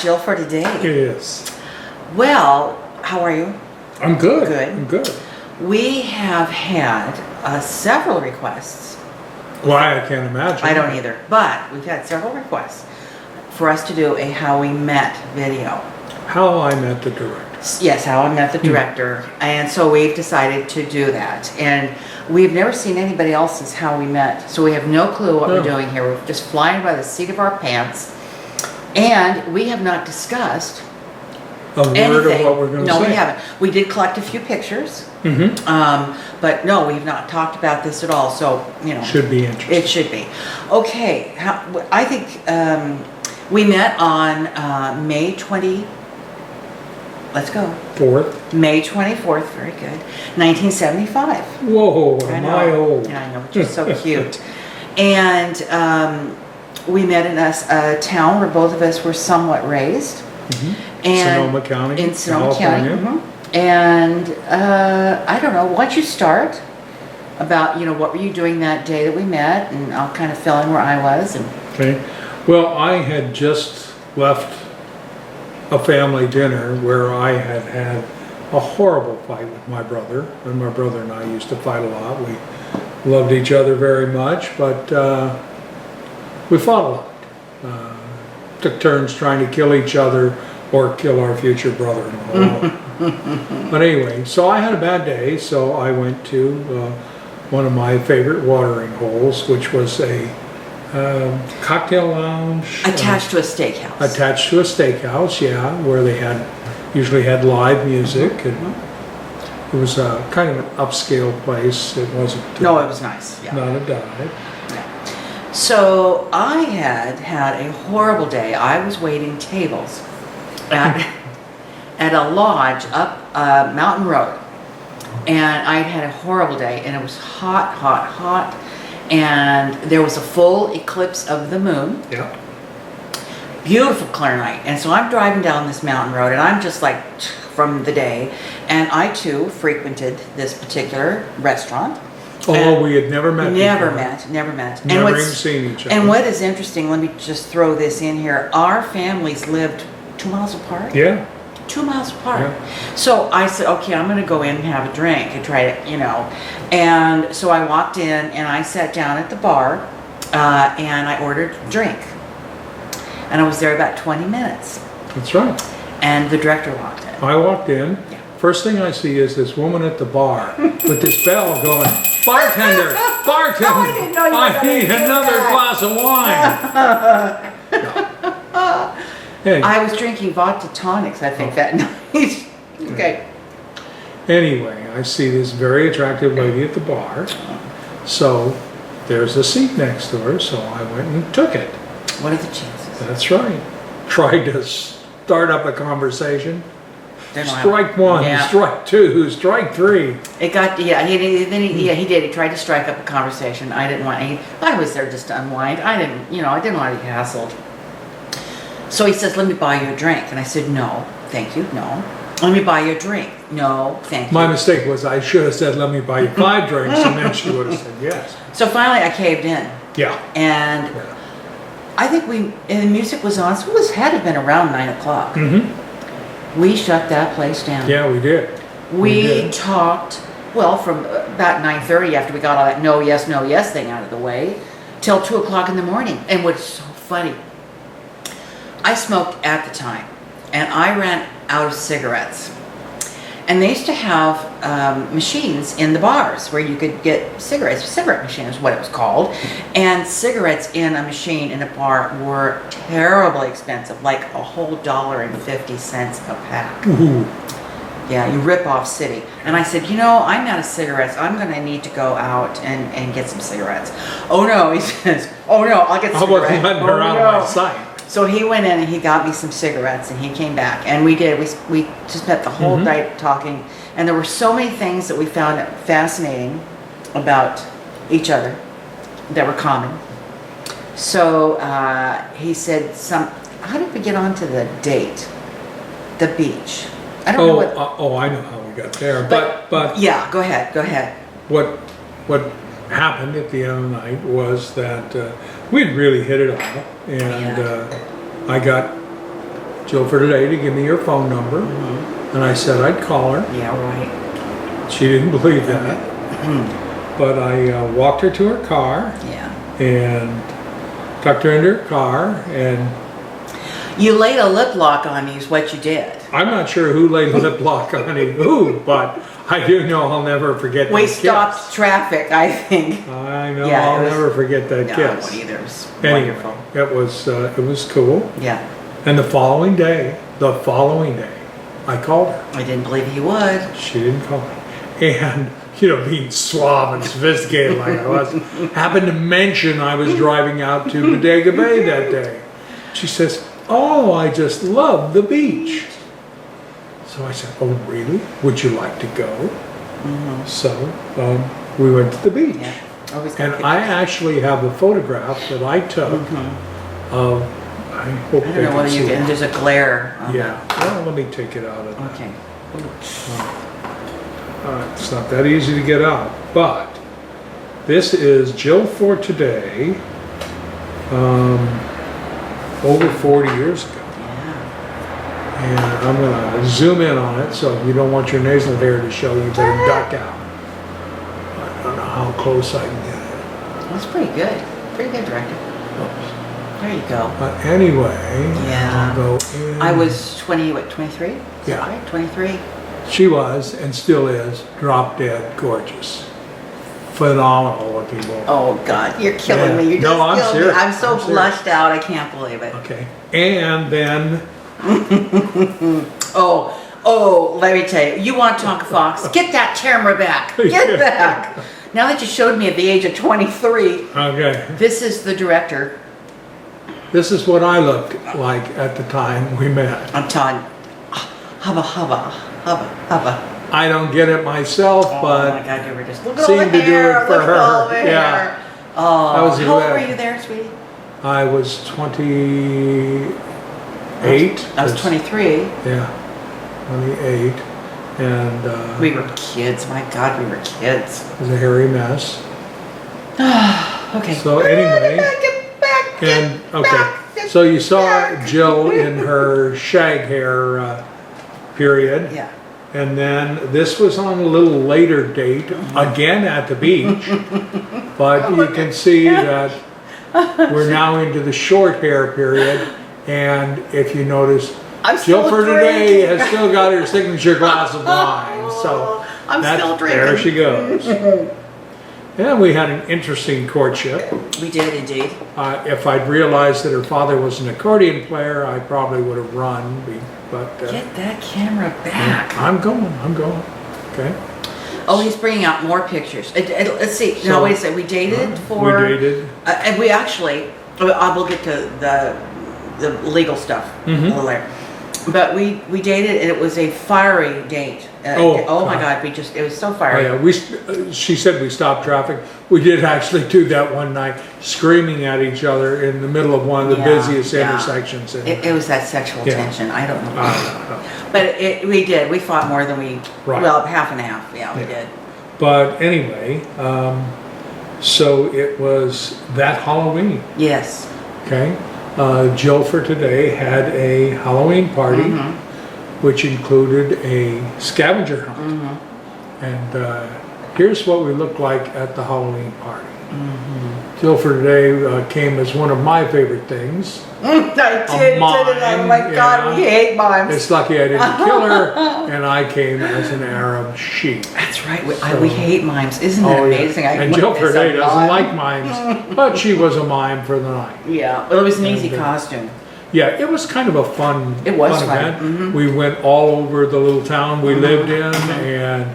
Jill for today. It is. Well, how are you? I'm good. Good. I'm good. We have had several requests. Why, I can't imagine. I don't either, but we've had several requests for us to do a How We Met video. How I Met the Director. Yes, How I Met the Director. And so we've decided to do that. And we've never seen anybody else's How We Met, so we have no clue what we're doing here. We're just flying by the seat of our pants. And we have not discussed A word anything. of what we're going to say. No, we haven't. We did collect a few pictures, but no, we've not talked about this at all. So, you know, Should be interesting. it should be. Okay, I think we met on May 20. Let's go. May 24th. Very good. 1975. Whoa, I am know. I old? Yeah, I know. Which is so cute. And we met in a town where both of us were somewhat raised. And Sonoma County, in Sonoma California. County. And I don't know. Why don't you start about, you know, what were you doing that day that we met, and I'll kind of fill in where I was. And Okay. Well, I had just left a family dinner where I had had a horrible fight with my brother, and my brother and I used to fight a lot. We loved each other very much, but we fought a lot. Took turns trying to kill each other or kill our future brother-in-law. But anyway, so I had a bad day, so I went to one of my favorite watering holes, which was a cocktail lounge. attached to a steakhouse. Attached to a steakhouse, yeah, where they usually had live music. And it was a kind of an upscale place. It wasn't. No, it was nice. Yeah. Not a dive. So I had a horrible day. I was waiting tables at a lodge up Mountain Road, and I had a horrible day, and it was hot, hot, hot, and there was a full eclipse of the moon. Yeah. Beautiful clear night. And so I'm driving down this mountain road, and I'm just like from the day, and I too frequented this particular restaurant. Oh, we had never met. Never before. met. Never even seen each other. And what is interesting, let me just throw this in here. Our families lived 2 miles apart. Yeah. 2 miles apart. Yeah. So I said, okay, I'm going to go in and have a drink and try to, you know. And so I walked in and I sat down at the bar and I ordered a drink. And I was there about 20 minutes. That's right. And the director walked in. I walked in. Yeah. First thing I see is this woman at the bar with this bell going, bartender, bartender, I didn't know you were I gonna need do another that." glass of wine. Hey, I was drinking vodka tonics, I think, that night. Okay. anyway, I see this very attractive lady at the bar. So there's a seat next to her, so I went and took it. What are the chances? That's right. Tried to start up a conversation. Didn't know how- Strike one, Yeah. strike two, strike three. It got, yeah, he did. He tried to strike up a conversation. I didn't want any, I was there just to unwind. I didn't want to be hassled. So he says, let me buy you a drink. And I said, no, thank you, no. Let me buy you a drink. No, thank you. My mistake was I should have said, let me buy you 5 drinks, and then she would have said yes. So finally I caved in. Yeah. And I think and the music was on, so it had to have been around 9 o'clock. Mm-hmm. We shut that place down. Yeah, we did. We talked, well, from about 9:30 after we got all that no, yes thing out of the way, till 2 o'clock in the morning. And what's so funny, I smoked at the time, and I ran out of cigarettes. And they used to have machines in the bars where you could get cigarettes. Cigarette machine is what it was called. And cigarettes in a machine in a bar were terribly expensive, like a whole $1.50 a pack. Ooh. Yeah, you rip off city. And I said, you know, I'm out of cigarettes. I'm going to need to go out and get some cigarettes. Oh no, he says, oh no, I'll get I cigarettes. wasn't letting her out of my sight. So he went in and he got me some cigarettes, and he came back, and we just spent the whole night talking, and there were so many things that we found fascinating about each other that were common. So he said, how did we get onto the date? The beach. I don't know what. I know how we got there, but yeah, go ahead. What happened at the end of the night was that we'd really hit it off, and I got Jill for today to give me your phone number. And I said I'd call her. Yeah, right. She didn't believe that. But I walked her to her car Yeah. and tucked her into her car, and You laid a lip lock on me is what you did. I'm not sure who laid lip lock on who, but I do know I'll never forget that We kiss. stopped traffic, I think. I know Yeah, I'll it was- never forget that No, I kiss. won't either. It was Anyway, wonderful. it was cool. Yeah. And the following day, I called her. I didn't believe he would. She didn't call me. And, you know, being suave and sophisticated like I was, happened to mention I was driving out to Bodega Bay that day. She says, oh, I just love the beach. So I said, oh, really? Would you like to go? So we went to the beach. Yeah. Always And got I actually have a photograph that I took of, I hope I they don't know can whether you see can, it. there's a glare on Yeah, well, let me take it out of that. that. Okay. It's not that easy to get out, but this is Jill for today, over 40 years ago. Yeah. And I'm gonna zoom in on it, so if you don't want your nasal hair to show, you better duck out. I don't know how close I can get it. That's pretty good. Pretty good, director. Oops. There you go. But anyway, Yeah. I'll go in. I was 23? Is Yeah. that right? 23? She was, and still is, drop dead gorgeous. Phenomenal looking woman. Oh, God, you're killing Yeah. me. You're No, just I'm killing serious. me. I'm so I'm serious. blushed out. I can't believe it. Okay. And then, Oh, let me tell you. You want to talk Fox? Get that camera back. Get back. Now that you showed me at the age of 23, okay, this is the director. this is what I looked like at the time we met. I'm telling you. Hubba. I don't get it myself, Oh my but God, you were just look at all seemed the to do hair. it for Look at all her. the Yeah. hair. Oh, That was how old good. were you there, sweetie? I was 28. I was 23. Yeah, 28. And We were kids. My God, we were kids. it was a hairy mess. Okay. So anyway, Get back. and okay, so you saw Jill in her shag hair period. Yeah. And then this was on a little later date, again at the beach. But you can see that we're now into the short hair period. And if you notice, I'm Jill still for today drinking. has still got her signature glass of wine. So I'm still drinking. there she goes. And we had an interesting courtship. We did indeed. If I'd realized that her father was an accordion player, I probably would have run. But Get that camera back. I'm going. Okay. Oh, he's bringing out more pictures. Let's see. So- No, wait a second. We dated for. We dated. And we actually. I will get to the legal stuff a little later. But we dated, and it was a fiery date. Oh my God, it was so Oh fiery. yeah, she said we stopped traffic. We did actually do that one night, screaming at each other in the middle of one of the Yeah, busiest yeah. intersections. It was that sexual Yeah. tension. I don't know. But we did. We fought more than we. Right. Well, half and half. Yeah, we Yeah. did. But anyway, so it was that Halloween. Yes. Okay, Jill for today had a Halloween party, which included a scavenger hunt. And here's what we looked like at the Halloween party. Jill for today came as one of my favorite things. I did, didn't I? Oh my God, yeah. we hate mimes. It's lucky I didn't kill her, and I came as an Arab sheep. That's right. We hate mimes. Isn't that Yeah. amazing? And Jill for today doesn't like mimes, but she was a mime for the night. Yeah, well, it was an easy And, costume. Yeah, it was kind of a fun, It was fun fun. event. We went all over the little town we lived in, and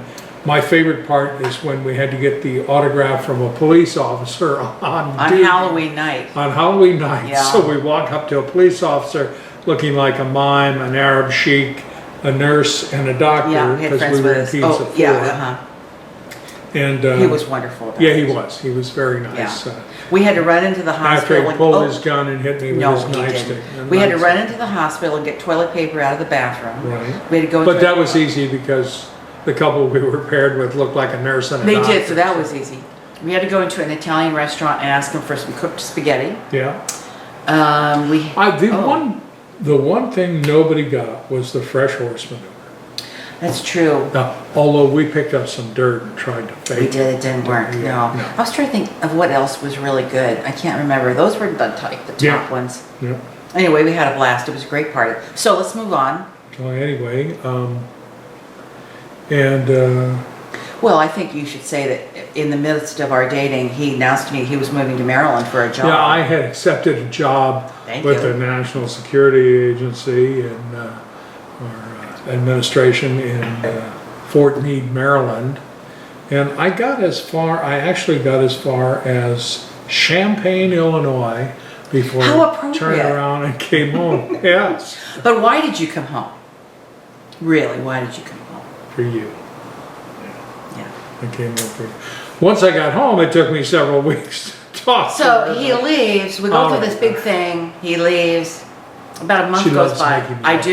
my favorite part is when we had to get the autograph from a police officer on duty. Halloween night. On Halloween night. Yeah. So we walk up to a police officer looking like a mime, an Arab sheik, a nurse, and a doctor, Yeah, he had because friends we were with in us. teams Oh, of 4. yeah, And he was wonderful. About yeah, it. he was. He was very nice. Yeah. We had to run into the After hospital. he pulled his gun and hit me with No, his he nightstick. didn't. We had to run into the hospital and get toilet paper out of the bathroom. Right. We had to go. But into that was easy because the couple we were paired with looked like a nurse and a They doctor. did, so that was easy. We had to go into an Italian restaurant and ask them for some cooked spaghetti. Yeah. We. The one thing nobody got was the fresh horse manure. That's true. Now, although we picked up some dirt and tried to fake We did, it didn't work, Yeah, no. I was trying to think of what else was really good. I can't remember. Those were the top Yeah. ones. Yeah. Anyway, we had a blast. It was a great party. So let's move on. So anyway, and Well, I think you should say that in the midst of our dating, he announced to me he was moving to Maryland for a job. yeah, I had accepted a job Thank with you. the National Security Agency and or administration in Fort Meade, Maryland, and I actually got as far as Champaign, Illinois, before How I appropriate. turned around and came home. Yes, But why did you come home? Really, why did you come home? for you. Yeah. I came home for you. Once I got home, it took me several weeks to talk. to So her. he leaves, we go through this big thing, he leaves, about a month She goes loves by. making me I laugh.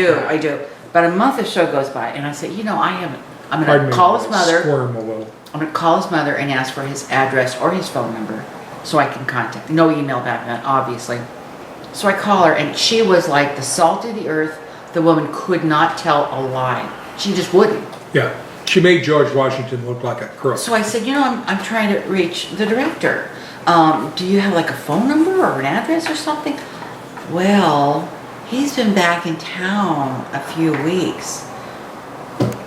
do. About a month or so goes by, and I said, you know, I'm Pardon gonna me, call I his mother, Squirm a little. I'm gonna call his mother and ask for his address or his phone number, so I can contact, no email back then, obviously. So I call her, and she was like the salt of the earth, the woman could not tell a lie, she just wouldn't. Yeah, she made George Washington look like a crook. So I said, you know, I'm trying to reach the director. Do you have like a phone number or an address or something? Well, he's been back in town a few weeks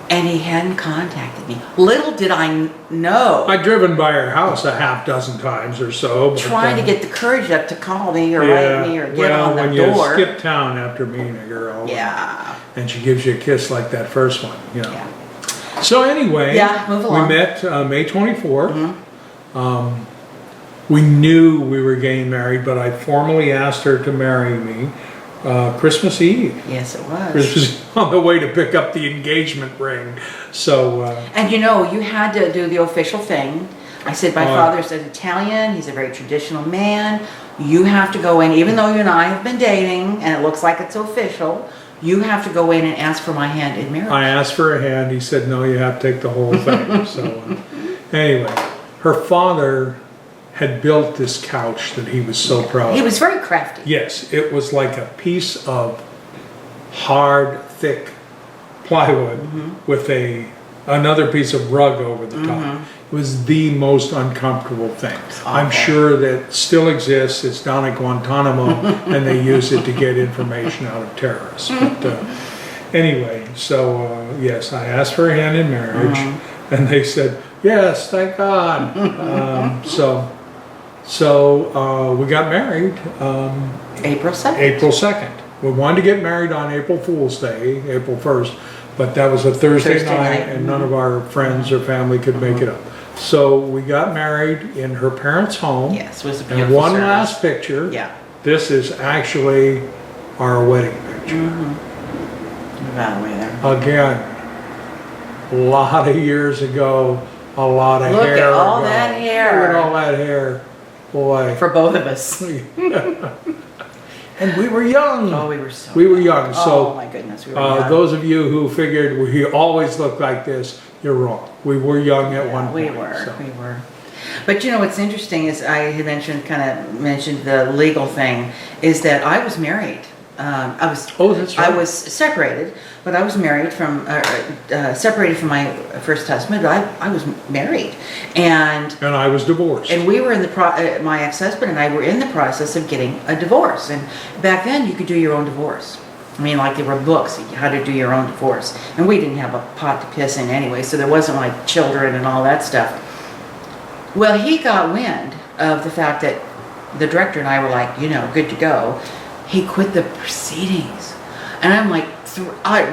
and he hadn't contacted me. Little did I know. I'd driven by her house a half dozen times or so. But, Trying to get the courage up to call me or yeah, write me or get well, on the when door. you skip town after meeting a girl. Yeah. And she gives you a kiss like that first one, you know. Yeah. So anyway, Yeah, move along. we met May 24th. Mhm. We knew we were getting married, but I formally asked her to marry me Christmas Eve. Yes, it was. Christmas on the way to pick up the engagement ring. So And you know, you had to do the official thing. I said, my Oh. father's an Italian, he's a very traditional man. You have to go in, even though you and I have been dating, and it looks like it's official, you have to go in and ask for my hand in marriage. I asked for a hand. He said, no, you have to take the whole thing. So anyway, her father had built this couch that he was so proud He of. was very crafty. Yes, it was like a piece of hard, thick plywood with another piece of rug over the top. It was the most uncomfortable thing. I'm awful. sure that still exists. It's down at Guantanamo, and they use it to get information out of terrorists. But anyway, so yes, I asked for a hand in marriage, and they said yes, thank God. So we got married. April 2nd. April 2nd. We wanted to get married on April Fool's Day, April 1st, but that was a Thursday night and none of our friends or family could make it up. So we got married in her parents' home. Yes, it was a And beautiful one service. last picture. Yeah. This is actually our wedding picture. By the way there. Again, a lot of years ago, a lot of Look hair at all ago. that hair. Look at all that hair. Boy. For both of us. And we were young. Oh, we were so We were young, Oh so my goodness, we were young. those of you who figured we always looked like this, you're wrong. We were young at one We point. were, so. we were. But you know what's interesting is I had mentioned the legal thing, is that I was married. Oh, that's right. I was separated, but I was married separated from my first husband. I was married, and And I was divorced. we were in my ex-husband and I were in the process of getting a divorce. And back then you could do your own divorce. I mean, like there were books how to do your own divorce, and we didn't have a pot to piss in anyway, so there wasn't like children and all that stuff. Well, he got wind of the fact that the director and I were like, you know, good to go. He quit the proceedings, and I'm like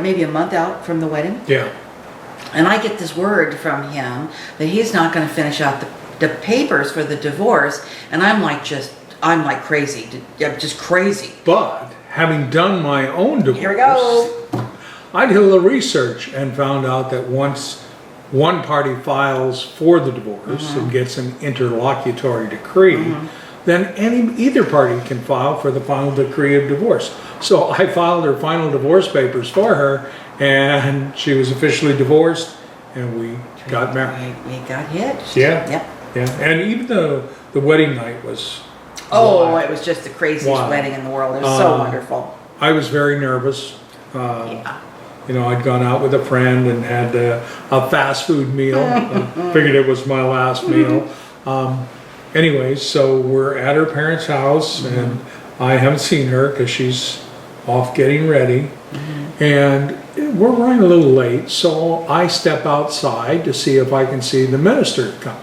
maybe a month out from the wedding. Yeah. And I get this word from him that he's not going to finish out the papers for the divorce, and I'm like crazy, I'm just crazy. But having done my own divorce, Here we go. I did a little research and found out that once one party files for the divorce and gets an interlocutory decree, then either party can file for the final decree of divorce. So I filed her final divorce papers for her, and she was officially divorced, and we got married. We got hitched. Yeah. Yep. Yeah, and even the wedding night was Oh, wild. it was just the craziest Wow. wedding in the world. It was so wonderful. I was very nervous. Yeah. You know, I'd gone out with a friend and had a fast food meal. Figured it was my last meal. Anyways, so we're at her parents' house, and I haven't seen her because she's off getting ready. And we're running a little late, so I step outside to see if I can see the minister coming.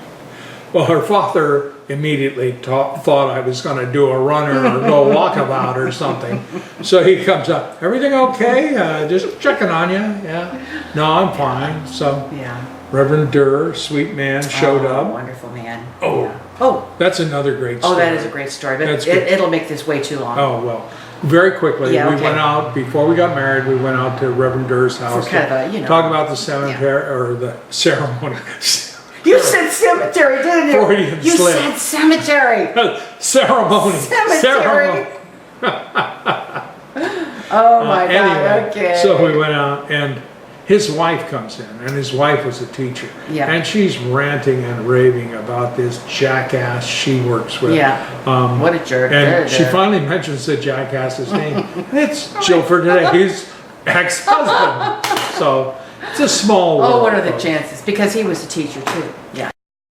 Well, her father immediately thought I was going to do a runner or go walkabout or something. So he comes up, everything okay? Just checking on you. Yeah. No, I'm fine. So Yeah. Reverend Durr, sweet man, showed up. Wonderful man. Oh. Yeah. Oh. That's another great story. Oh, that is a great story, but That's good. it'll make this way too long. Oh, well, very quickly, Yeah, we okay. went out, before we got married, we went out to Reverend Durr's house. For kind of a, Talk about the cemetery, or the ceremony. You said cemetery, didn't you? Freudian You slip. said cemetery. Ceremony. Cemetery. Oh my God, Anyway, okay. so we went out, and his wife comes in, and his wife was a teacher. Yeah. And she's ranting and raving about this jackass she works with. Yeah. What a jerk. And she finally mentions the jackass's name. It's Jill for today, his ex-husband. So it's a small world. Oh, what are the folks. chances? Because he was a teacher too. Yeah.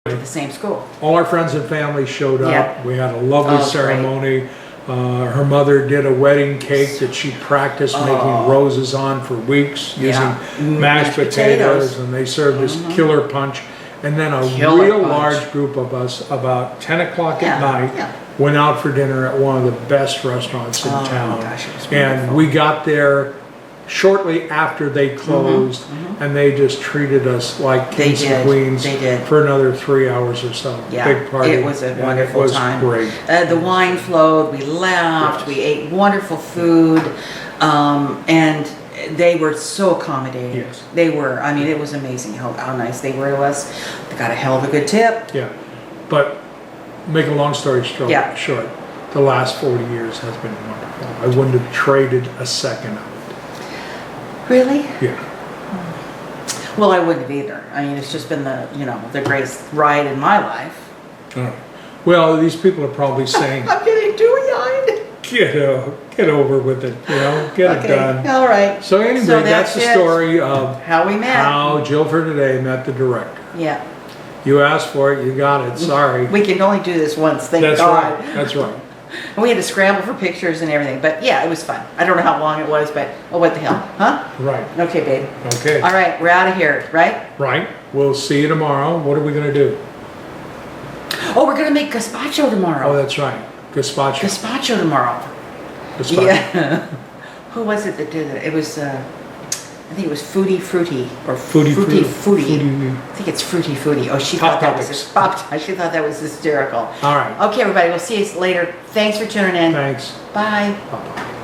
At the same school. All our friends and family showed up. Yeah. We had a lovely Oh, ceremony. Her mother did a wedding cake that she practiced making roses on for weeks using Yeah. mashed potatoes, and they served this killer punch. And then a Killer real punch. large group of us, about 10 o'clock Yeah, at night, yeah. went out for dinner at one of the best restaurants in Oh, town. gosh, it was And wonderful. we got there shortly after they closed, and they just treated us like They kings and did, queens they did. for another 3 hours or so. Yeah, Big party. it was a and wonderful it was time. Great. The wine flowed, we laughed, Yes. we ate wonderful food, and they were so accommodating. Yes. They were. I mean, it was amazing how nice they were to us. They got a hell of a good tip. Yeah, but make a long story Yeah. short, the last 40 years has been wonderful. I wouldn't have traded a second of Really? it. Yeah. Well, I wouldn't have either. I mean, it's just been the greatest ride in my life. All right. Well, these people are probably saying, I'm getting dewy-eyed. get over with it, get it done. All right. So anyway, So that's the it. story of How we met. how Jill for today met the director. Yeah. You asked for it, you got it, sorry. We can only do this once, thank That's God. right, that's right. And we had to scramble for pictures and everything, but yeah, it was fun. I don't know how long it was, but oh, what the hell, huh? Right, Okay, babe. okay. All right, we're out of here, right? Right, we'll see you tomorrow. What are we gonna do? Oh, we're gonna make gazpacho Oh, tomorrow. that's right, gazpacho. Gazpacho tomorrow. Gazpacho. Yeah. Who was it that did it? It was, I think it was Fruity or Fruity. I think it's Fruity. Oh, she Pop thought that was Topics. Pop. She thought that was hysterical. All right, Okay, everybody, we'll see you later. Thanks for tuning in. thanks. Bye. Bye-bye.